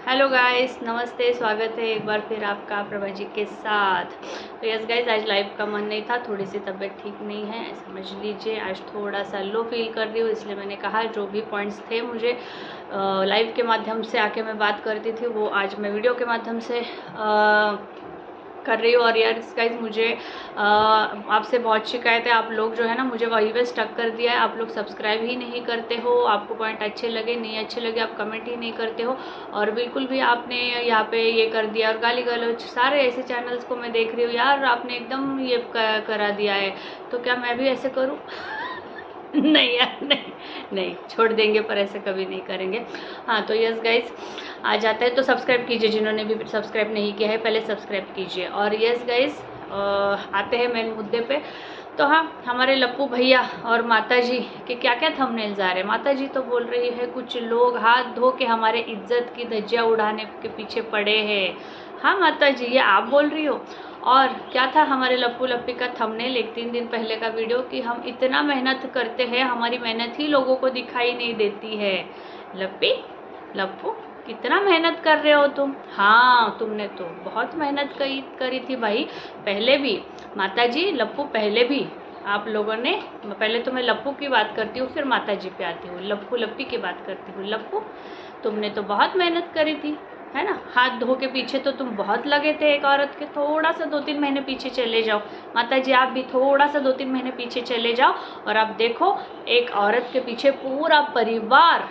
Hello guys, नमस्ते। स्वागत है एक बार फिर आपका प्रभा जी के साथ। तो यस गाइस, आज लाइव का मन नहीं था, थोड़ी सी तबीयत ठीक नहीं है, समझ लीजिए। आज थोड़ा सा लो फील कर रही हूँ, इसलिए मैंने कहा जो भी पॉइंट्स थे मुझे लाइव के माध्यम से आके मैं बात करती थी, वो आज मैं वीडियो के माध्यम से कर रही हूँ। और यार गाइस, मुझे आपसे बहुत शिकायत है। आप लोग जो है ना, मुझे वही पे स्टक कर दिया है। आप लोग सब्सक्राइब ही नहीं करते हो, आपको पॉइंट अच्छे लगे नहीं अच्छे लगे आप कमेंट ही नहीं करते हो, और बिल्कुल भी आपने यहाँ पे ये कर दिया। और गाली गलौज सारे ऐसे चैनल्स को मैं देख रही हूँ, यार आपने एकदम ये करा दिया है। तो क्या मैं भी ऐसे करूँ? नहीं यार, नहीं नहीं, छोड़ देंगे, पर ऐसे कभी नहीं करेंगे। हाँ तो यस गाइस, आ जाता है तो सब्सक्राइब कीजिए। जिन्होंने भी सब्सक्राइब नहीं किया है पहले सब्सक्राइब कीजिए। और यस गाइस, आते हैं मेन मुद्दे पे। तो हाँ, हमारे लप्पू भैया और माता जी के क्या क्या थंबनेल्स आ रहे हैं। माता जी तो बोल रही है कुछ लोग हाथ धो के हमारे इज्जत की धज्जियाँ उड़ाने के पीछे पड़े हैं। हाँ माता जी, ये आप बोल रही हो। और क्या था हमारे लप्पू लप्पी का थंबनेल एक 3 दिन पहले का वीडियो कि हम इतना मेहनत करते हैं, हमारी मेहनत ही लोगों को दिखाई नहीं देती है। लप्पी लप्पू, कितना मेहनत कर रहे हो तुम। हाँ, तुमने तो बहुत मेहनत करी थी भाई, पहले भी। माता जी, लप्पू पहले भी आप लोगों ने, पहले तो मैं लप्पू की बात करती हूँ, फिर माता जी पे आती हूँ। लप्पू लप्पी की बात करती हूँ। लप्पू, तुमने तो बहुत मेहनत करी थी, है ना। हाथ धो के पीछे तो तुम बहुत लगे थे एक औरत के। थोड़ा सा 2-3 महीने पीछे चले जाओ। माता जी, आप भी थोड़ा सा 2-3 महीने पीछे चले जाओ और आप देखो, एक औरत के पीछे पूरा परिवार,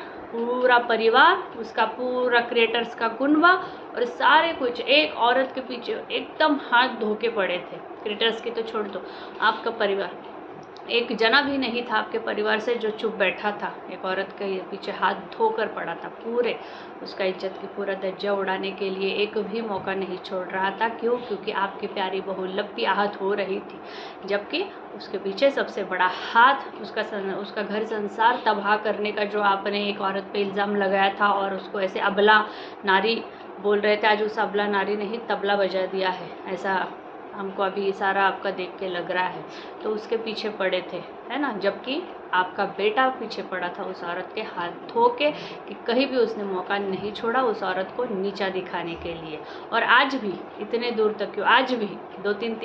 उसका पूरा क्रिएटर्स का कुनबा और सारे कुछ एक औरत के पीछे एकदम हाथ धो के पड़े थे। क्रिएटर्स की तो छोड़ दो, आपका परिवार एक जना भी नहीं था आपके परिवार से जो चुप बैठा था। एक औरत के पीछे हाथ धोकर पड़ा था, पूरे उसका इज्जत की पूरा धज्जियाँ उड़ाने के लिए एक भी मौका नहीं छोड़ रहा था। क्यों? क्योंकि आपकी प्यारी बहू लप्पी आहत हो रही थी, जबकि उसके पीछे सबसे बड़ा हाथ उसका घर संसार तबाह करने का जो आपने एक औरत पे इल्ज़ाम लगाया था और उसको ऐसे अबला नारी बोल रहे थे, आज उस अबला नारी ने ही तबला बजा दिया है, ऐसा हमको अभी सारा आपका देख के लग रहा है। तो उसके पीछे पड़े थे, है ना, जबकि आपका बेटा पीछे पड़ा था उस औरत के हाथ धो के, कि कहीं भी उसने मौका नहीं छोड़ा उस औरत को नीचा दिखाने के लिए। और आज भी इतने दूर तक क्यों, आज भी 2-3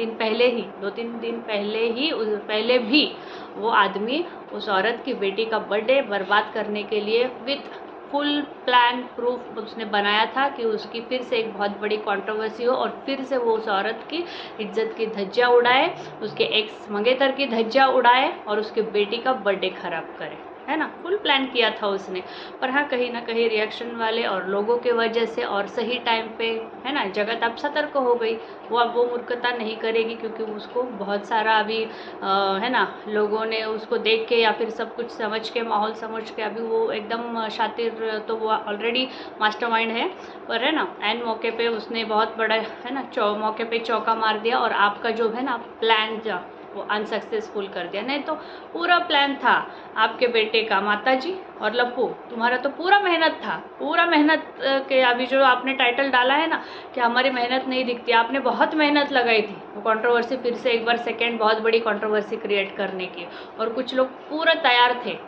दिन पहले भी वो आदमी उस औरत की बेटी का बर्थडे बर्बाद करने के लिए विथ फुल प्लान प्रूफ उसने बनाया था कि उसकी फिर से एक बहुत बड़ी कंट्रोवर्सी हो और फिर से वो उस औरत की इज्जत की धज्जियाँ उड़ाए, उसके एक्स मंगेतर की धज्जियाँ उड़ाए और उसके बेटी का बर्थडे खराब करे, है ना। फुल प्लान किया था उसने। पर हाँ, कहीं ना कहीं रिएक्शन वाले और लोगों के वजह से और सही टाइम पे, है ना, जगत अब सतर्क हो गई। वो अब वो मूर्खता नहीं करेगी, क्योंकि उसको बहुत सारा अभी है ना, लोगों ने उसको देख के या फिर सब कुछ समझ के, माहौल समझ के, अभी वो एकदम शातिर, तो वो ऑलरेडी मास्टरमाइंड है। पर है ना, एंड मौके पे उसने बहुत बड़ा, है ना, मौके पे चौका मार दिया और आपका जो है ना प्लान वो अनसक्सेसफुल कर दिया। नहीं तो पूरा प्लान था आपके बेटे का। माता जी और लप्पू, तुम्हारा तो पूरा मेहनत था, पूरा मेहनत के अभी जो आपने टाइटल डाला है ना कि हमारी मेहनत नहीं दिखती, आपने बहुत मेहनत लगाई थी वो कंट्रोवर्सी फिर से एक बार सेकेंड बहुत बड़ी कंट्रोवर्सी क्रिएट करने की। और कुछ लोग पूरा तैयार थे,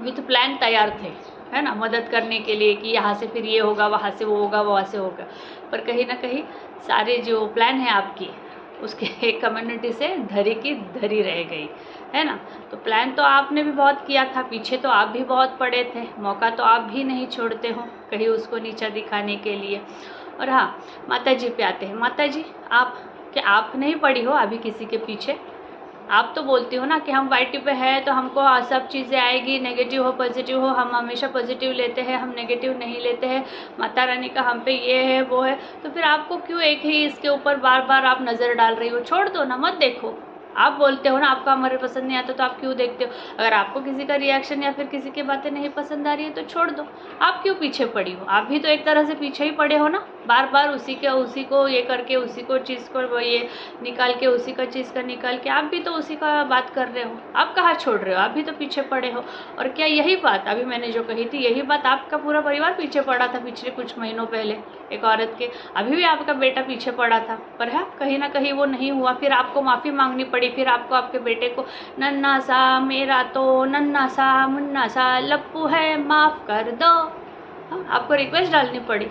विथ प्लान तैयार थे, है ना, मदद करने के लिए कि यहाँ से फिर ये होगा, वहाँ से वो होगा, वहाँ से होगा। पर कहीं ना कहीं सारे जो प्लान है आपकी, उसके एक कम्युनिटी से धरी की धरी रह गई, है ना। तो प्लान तो आपने भी बहुत किया था, पीछे तो आप भी बहुत पड़े थे, मौका तो आप भी नहीं छोड़ते हो कहीं उसको नीचा दिखाने के लिए। और हाँ, माता जी पे आते हैं। माता जी, आप नहीं पड़ी हो अभी किसी के पीछे? आप तो बोलती हो ना कि हम वाईटी पे है तो हमको सब चीज़ें आएगी, नेगेटिव हो पॉजिटिव हो, हम हमेशा पॉजिटिव लेते हैं, हम नेगेटिव नहीं लेते हैं, माता रानी का हम पे ये है वो है। तो फिर आपको क्यों एक ही इसके ऊपर बार बार आप नज़र डाल रही हो? छोड़ दो ना, मत देखो। आप बोलते हो ना आपको हमारे पसंद नहीं आता, तो आप क्यों देखते हो? अगर आपको किसी का रिएक्शन या फिर किसी की बातें नहीं पसंद आ रही है तो छोड़ दो। आप क्यों पीछे पड़ी हो? आप भी तो एक तरह से पीछे ही पड़े हो ना, बार बार उसी को ये करके, उसी को चीज़ को ये निकाल के, उसी का चीज़ का निकाल के, आप भी तो उसी का बात कर रहे हो। आप कहाँ छोड़ रहे हो? आप भी तो पीछे पड़े हो। और क्या यही बात अभी मैंने जो कही थी, यही बात आपका पूरा परिवार पीछे पड़ा था पिछले कुछ महीनों पहले एक औरत के? अभी भी आपका बेटा पीछे पड़ा था, पर है कहीं ना कहीं वो नहीं हुआ। फिर आपको माफ़ी मांगनी पड़ी, फिर आपको आपके बेटे को, नन्ना सा मेरा तो नन्ना सा मुन्ना सा लप्पू है, माफ़ कर दो, आपको रिक्वेस्ट डालनी पड़ी।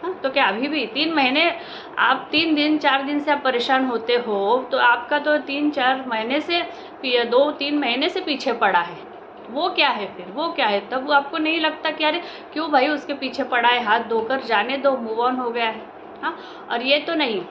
हाँ, तो क्या अभी भी 3 महीने, आप 3 दिन 4 दिन से आप परेशान होते हो, तो आपका तो 3-4 महीने से 2-3 महीने से पीछे पड़ा है। वो क्या है फिर, वो क्या है? तब वो आपको नहीं लगता कि अरे क्यों भाई उसके पीछे पड़ा है, हाथ धोकर जाने दो, मूव ऑन हो गया है। हाँ, और ये तो नहीं,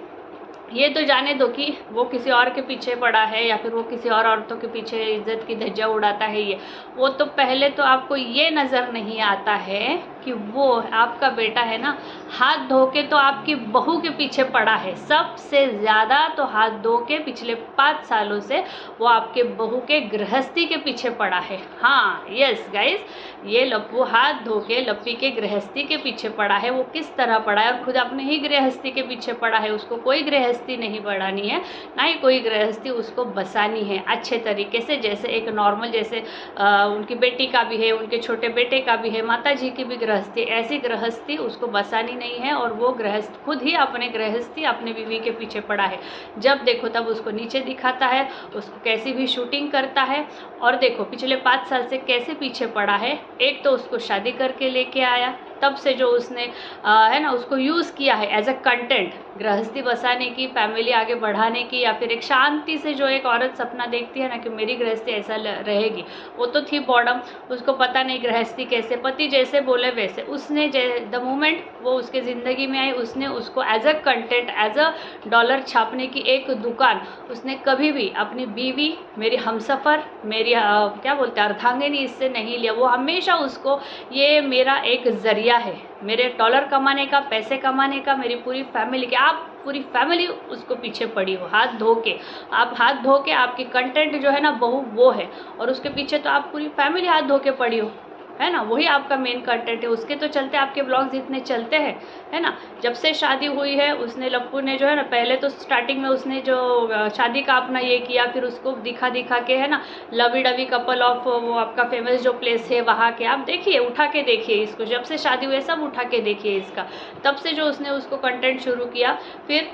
ये तो जाने दो कि वो किसी और के पीछे पड़ा है या फिर वो किसी और औरतों के पीछे इज्जत की धज्जियां उड़ाता है, ये वो तो पहले तो आपको ये नज़र नहीं आता है कि वो आपका बेटा है ना, हाथ धो के तो आपकी बहू के पीछे पड़ा है। सबसे ज़्यादा तो हाथ धो के पिछले 5 सालों से वो आपके बहू के गृहस्थी के पीछे पड़ा है। हाँ यस गाइस, ये लप्पू हाथ धो के लप्पी के गृहस्थी के पीछे पड़ा है। वो किस तरह पड़ा है, और खुद अपने ही गृहस्थी के पीछे पड़ा है। उसको कोई गृहस्थी नहीं बढ़ानी है, ना ही कोई गृहस्थी उसको बसानी है अच्छे तरीके से, जैसे एक नॉर्मल, जैसे उनकी बेटी का भी है, उनके छोटे बेटे का भी है, माता जी की भी गृहस्थी, ऐसी गृहस्थी उसको बसानी नहीं है। और वो गृहस्थ खुद ही अपने गृहस्थी अपने बीवी के पीछे पड़ा है। जब देखो तब उसको नीचे दिखाता है, उसको कैसी भी शूटिंग करता है। और देखो पिछले 5 साल से कैसे पीछे पड़ा है। एक तो उसको शादी करके लेके आया, तब से जो उसने है ना उसको यूज़ किया है एज अ कंटेंट, गृहस्थी बसाने की, फैमिली आगे बढ़ाने की, या फिर एक शांति से जो एक औरत सपना देखती है ना कि मेरी गृहस्थी ऐसा रहेगी, वो तो थी बॉडम। उसको पता नहीं गृहस्थी कैसे, पति जैसे बोले वैसे। उसने द मोमेंट वो उसके ज़िंदगी में आई, उसने उसको as a content, as a dollar छापने की एक दुकान, उसने कभी भी अपनी बीवी, मेरी हमसफ़र, मेरी क्या बोलते हैं अर्धांगिनी, इससे नहीं लिया। वो हमेशा उसको ये मेरा एक ज़रिया है, मेरे डॉलर कमाने का, पैसे कमाने का, मेरी पूरी फैमिली के, आप पूरी फैमिली उसको पीछे पड़ी हो हाथ धो के। आप हाथ धो के, आपकी कंटेंट जो है ना बहू वो है, और उसके पीछे तो आप पूरी फैमिली हाथ धो के पड़ी हो, है ना। वही आपका मेन कंटेंट है, उसके तो चलते आपके ब्लॉग्स इतने चलते हैं, है ना। जब से शादी हुई है उसने, लप्पू ने जो है ना, पहले तो स्टार्टिंग में उसने जो शादी का अपना ये किया, फिर उसको दिखा दिखा के, है ना, लवी डवी कपल ऑफ वो आपका फेमस जो प्लेस है वहाँ के, आप देखिए, उठा के देखिए इसको, जब से शादी हुई है सब उठा के देखिए इसका। तब से जो उसने उसको कंटेंट शुरू किया, फिर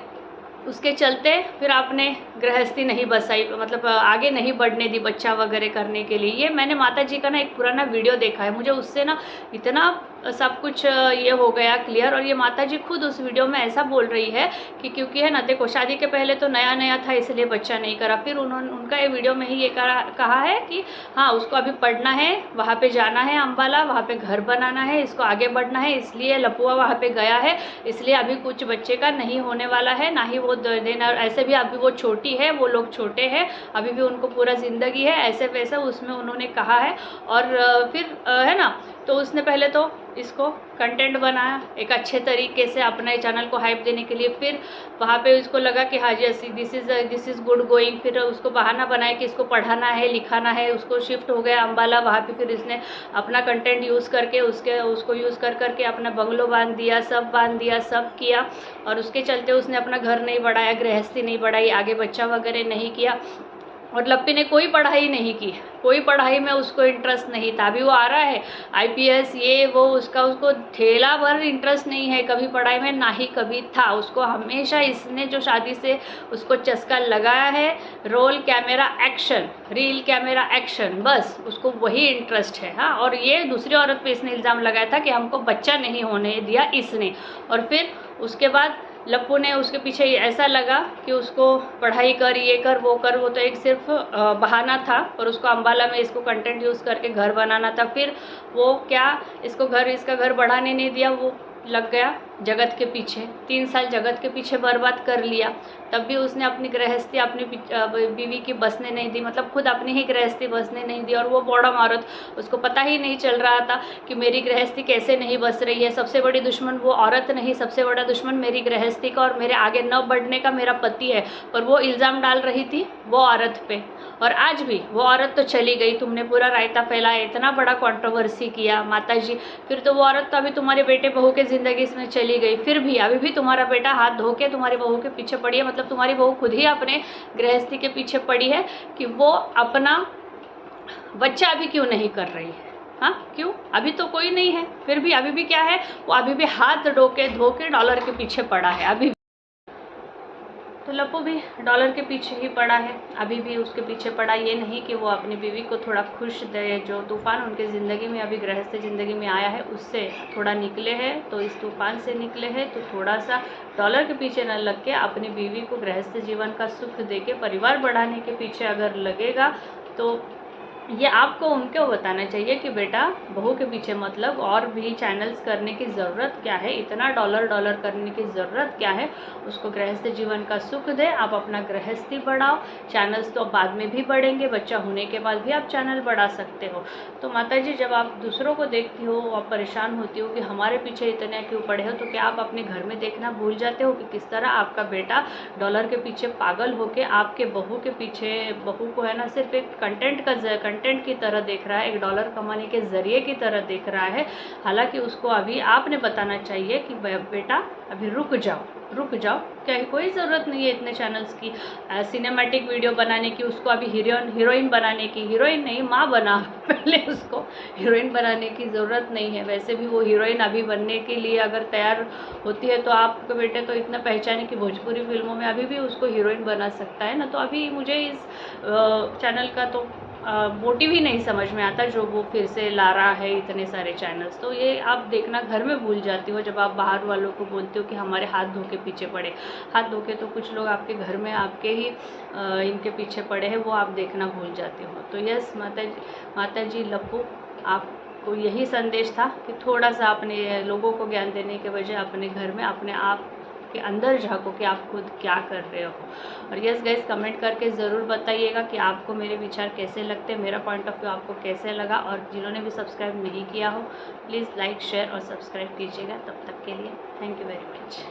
उसके चलते फिर आपने गृहस्थी नहीं बसाई, मतलब आगे नहीं बढ़ने दी बच्चा वगैरह करने के लिए। ये मैंने माता जी का ना एक पुराना वीडियो देखा है, मुझे उससे ना इतना सब कुछ ये हो गया क्लियर। और ये माता जी खुद उस वीडियो में ऐसा बोल रही है कि क्योंकि है ना, देखो शादी के पहले तो नया नया था इसलिए बच्चा नहीं करा। फिर उनका ये वीडियो में ही ये कहा है कि हाँ उसको अभी पढ़ना है, वहाँ पे जाना है अम्बाला, वहाँ पे घर बनाना है, इसको आगे बढ़ना है, इसलिए लपुआ वहाँ पे गया है, इसलिए अभी कुछ बच्चे का नहीं होने वाला है, ना ही वो देना। ऐसे भी अभी वो छोटी है, वो लोग छोटे हैं, अभी भी उनको पूरा ज़िंदगी है, ऐसे वैसे उसमें उन्होंने कहा है। और फिर है ना, तो उसने पहले तो इसको कंटेंट बनाया एक अच्छे तरीके से अपने चैनल को हाइप देने के लिए। फिर वहाँ पे उसको लगा कि हाँ जी दिस इज़ गुड गोइंग। फिर उसको बहाना बनाया कि इसको पढ़ाना है, लिखाना है। उसको शिफ्ट हो गया अम्बाला, वहाँ पे फिर इसने अपना कंटेंट यूज़ करके उसको यूज़ करके अपना बंगलो बांध दिया, सब किया। और उसके चलते उसने अपना घर नहीं बढ़ाया, गृहस्थी नहीं बढ़ाई, आगे बच्चा वगैरह नहीं किया। और लप्पी ने कोई पढ़ाई नहीं की, कोई पढ़ाई में उसको इंटरेस्ट नहीं था। अभी वो आ रहा है IPS ये वो, उसको ठेला भर इंटरेस्ट नहीं है कभी पढ़ाई में, ना ही कभी था उसको। हमेशा इसने जो शादी से उसको चस्का लगाया है, roll camera action, reel camera action, बस उसको वही इंटरेस्ट है। हाँ, और ये दूसरी औरत पे इसने इल्ज़ाम लगाया था कि हमको बच्चा नहीं होने दिया इसने। और फिर उसके बाद लप्पू ने उसके पीछे ऐसा लगा कि उसको पढ़ाई कर, ये कर, वो तो एक सिर्फ बहाना था। और उसको अम्बाला में इसको कंटेंट यूज़ करके घर बनाना था। फिर वो क्या इसका घर बढ़ाने नहीं दिया, वो लग गया जगत के पीछे। 3 साल जगत के पीछे बर्बाद कर लिया। तब भी उसने अपनी गृहस्थी अपनी बीवी की बसने नहीं दी, मतलब खुद अपनी ही गृहस्थी बसने नहीं दी। और वो बॉडम औरत, उसको पता ही नहीं चल रहा था कि मेरी गृहस्थी कैसे नहीं बस रही है। सबसे बड़ी दुश्मन वो औरत नहीं, सबसे बड़ा दुश्मन मेरी गृहस्थी का और मेरे आगे न बढ़ने का मेरा पति है। पर वो इल्ज़ाम डाल रही थी वो औरत पे। और आज भी वो औरत तो चली गई, तुमने पूरा रायता फैलाया, इतना बड़ा कंट्रोवर्सी किया माता जी। फिर तो वो औरत तो अभी तुम्हारे बेटे बहू के ज़िंदगी में चली गई। फिर भी अभी भी तुम्हारा बेटा हाथ धो के तुम्हारी बहू के पीछे पड़ी है। मतलब तुम्हारी बहू खुद ही अपने गृहस्थी के पीछे पड़ी है कि वो अपना बच्चा अभी क्यों नहीं कर रही है। हाँ, क्यों? अभी तो कोई नहीं है, फिर भी अभी भी क्या है, वो अभी भी हाथ धो के डॉलर के पीछे पड़ा है। अभी तो लप्पू भी डॉलर के पीछे ही पड़ा है, अभी भी उसके पीछे पड़ा। ये नहीं कि वो अपनी बीवी को थोड़ा खुश दे। जो तूफ़ान उनके ज़िंदगी में अभी गृहस्थ ज़िंदगी में आया है उससे थोड़ा निकले हैं, तो इस तूफ़ान से निकले हैं, तो थोड़ा सा डॉलर के पीछे न लग के अपनी बीवी को गृहस्थ जीवन का सुख दे के परिवार बढ़ाने के पीछे अगर लगेगा तो ये आपको उनको बताना चाहिए कि बेटा बहू के पीछे मतलब और भी चैनल्स करने की ज़रूरत क्या है, इतना डॉलर करने की ज़रूरत क्या है। उसको गृहस्थ जीवन का सुख दे, आप अपना गृहस्थी बढ़ाओ। चैनल्स तो बाद में भी बढ़ेंगे, बच्चा होने के बाद भी आप चैनल बढ़ा सकते हो। तो माता जी, जब आप दूसरों को देखती हो, आप परेशान होती हो कि हमारे पीछे इतने क्यों पड़े हो, तो क्या आप अपने घर में देखना भूल जाते हो कि किस तरह आपका बेटा डॉलर के पीछे पागल होके आपके बहू के पीछे, बहू को है ना सिर्फ एक कंटेंट की तरह देख रहा है, एक डॉलर कमाने के ज़रिए की तरह देख रहा है। हालांकि उसको अभी आपने बताना चाहिए कि बेटा अभी रुक जाओ, क्या कोई ज़रूरत नहीं है इतने चैनल्स की, सिनेमैटिक वीडियो बनाने की, उसको अभी हीरोइन बनाने की। हीरोइन नहीं, माँ बना पहले, उसको हीरोइन बनाने की ज़रूरत नहीं है। वैसे भी वो हीरोइन अभी बनने के लिए अगर तैयार होती है तो आपके बेटे तो इतना पहचाने कि भोजपुरी फिल्मों में अभी भी उसको हीरोइन बना सकता है ना। तो अभी मुझे इस चैनल का तो मोटिव ही नहीं समझ में आता जो वो फिर से ला रहा है इतने सारे चैनल्स। तो ये आप देखना घर में भूल जाती हो जब आप बाहर वालों को बोलते हो कि हमारे हाथ धो के पीछे पड़े। हाथ धो के तो कुछ लोग आपके घर में आपके ही इनके पीछे पड़े हैं, वो आप देखना भूल जाते हो। तो यस माता जी लप्पू, आपको यही संदेश था कि थोड़ा सा अपने लोगों को ज्ञान देने के बजाय अपने घर में अपने आप के अंदर झाँको कि आप खुद क्या कर रहे हो। और यस गाइस, कमेंट करके ज़रूर बताइएगा कि आपको मेरे विचार कैसे लगते हैं, मेरा पॉइंट ऑफ व्यू आपको कैसे लगा। और जिन्होंने भी सब्सक्राइब नहीं किया हो प्लीज़ लाइक शेयर और सब्सक्राइब कीजिएगा। तब तक के लिए थैंक यू वेरी मच।